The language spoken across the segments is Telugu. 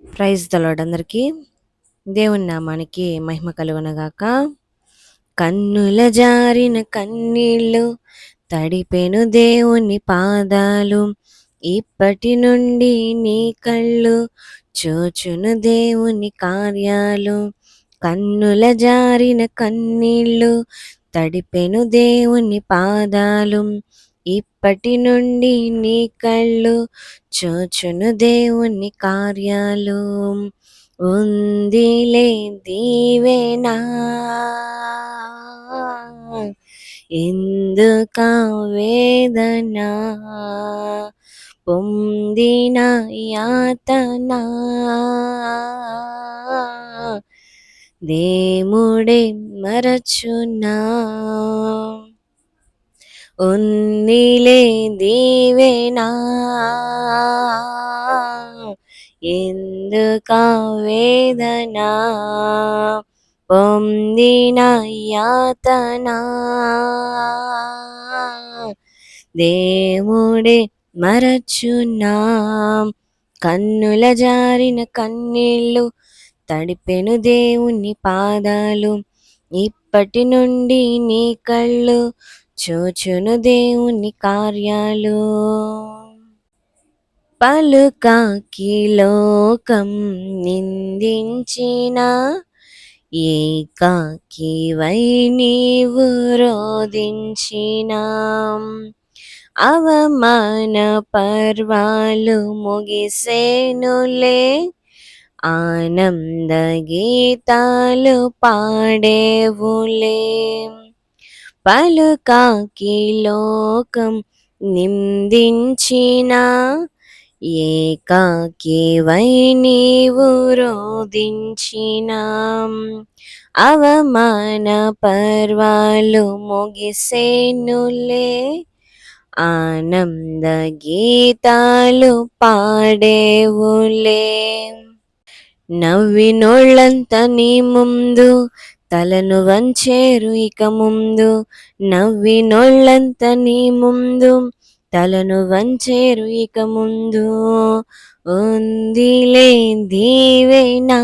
ప్రైజ్ ద లార్డ్ అందరికీ. దేవుని నామానికి మహిమ కలుగునగాక. కన్నుల జారిన కన్నీళ్ళు తడిపెను దేవుని పాదాలు, ఇప్పటి నుండి నీ కళ్ళు చూచును దేవుని కార్యాలు. కన్నుల జారిన కన్నీళ్ళు తడిపెను దేవుని పాదాలు, ఇప్పటి నుండి నీ కళ్ళు చూచును దేవుని కార్యాలు. ఉందిలే దీవెనా, ఎందుకా వేదన, పొందిన యాతన దేవుడే మరచునా. ఉందిలే దీవెనా, ఎందుకా వేదన, పొందిన యాతన దేవుడే మరచునా. కన్నుల జారిన కన్నీళ్ళు తడిపెను దేవుని పాదాలు, ఇప్పటి నుండి నీ కళ్ళు చూచును దేవుని కార్యాలు. పలుకాకి లోకం నిందించిన, ఏకాకివై నీవు రోదించిన, అవమాన పర్వాలు ముగిసేనులే, ఆనంద గీతాలు పాడేవులే. పలుకాకి లోకం నిందించిన, ఏకాకివై నీవు రోదించిన, అవమాన పర్వాలు ముగిసేనులే, ఆనంద గీతాలు పాడేవులే. నవ్వినోళ్ళంత నీ ముందు తలను వంచేరు ఇక ముందు, నవ్వినోళ్ళంత నీ ముందు తలను వంచేరు ఇక ముందు. ఉందిలే దీవెనా,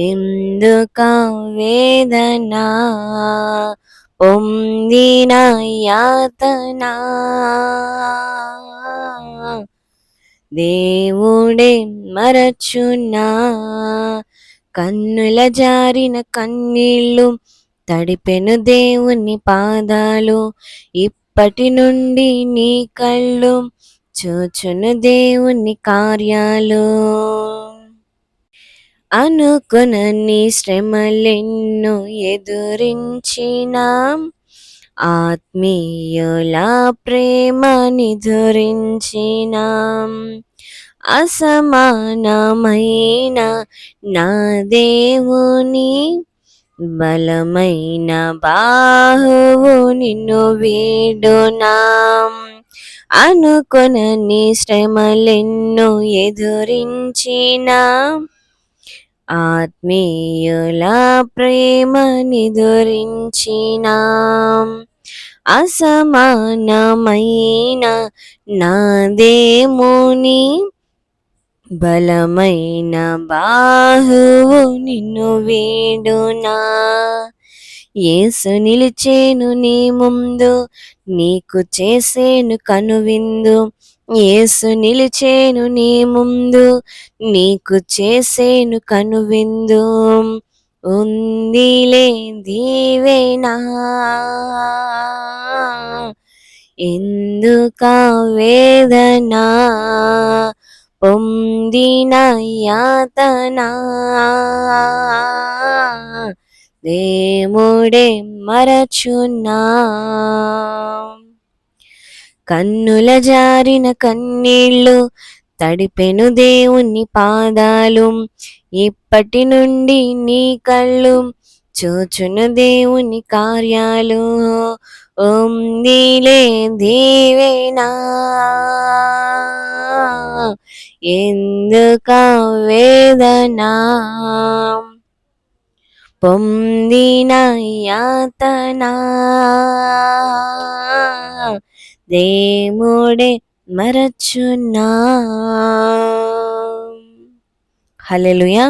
ఎందుకా వేదన, పొందిన యాతన దేవుడే మరచునా. కన్నుల జారిన కన్నీళ్ళు తడిపెను దేవుని పాదాలు, ఇప్పటి నుండి నీ కళ్ళు చూచును దేవుని కార్యాలు. అనుకొనని శ్రమలెన్నో ఎదురించిన, ఆత్మీయుల ప్రేమ నిదురించిన, అసమానమైన నా దేవుని బలమైన బాహువు నిన్ను వీడునా. అనుకొనని శ్రమలెన్నో ఎదురించిన, ఆత్మీయుల ప్రేమ నిదురించిన, అసమానమైన నా దేవుని బలమైన బాహువు నిన్ను వీడునా. యేసు నిలిచేను నీ ముందు, నీకు చేసేను కనువిందు, యేసు నిలిచేను నీ ముందు, నీకు చేసేను కనువిందు. ఉందిలే దీవెనా, ఎందుకా వేదన, పొందిన యాతన దేవుడే మరచునా. కన్నుల జారిన కన్నీళ్ళు తడిపెను దేవుని పాదాలు, ఇప్పటి నుండి నీ కళ్ళు చూచును దేవుని కార్యాలు. ఉందిలే దీవెనా, ఎందుకా వేదన, పొందిన యాతన దేవుడే మరచునా. హల్లెలూయా.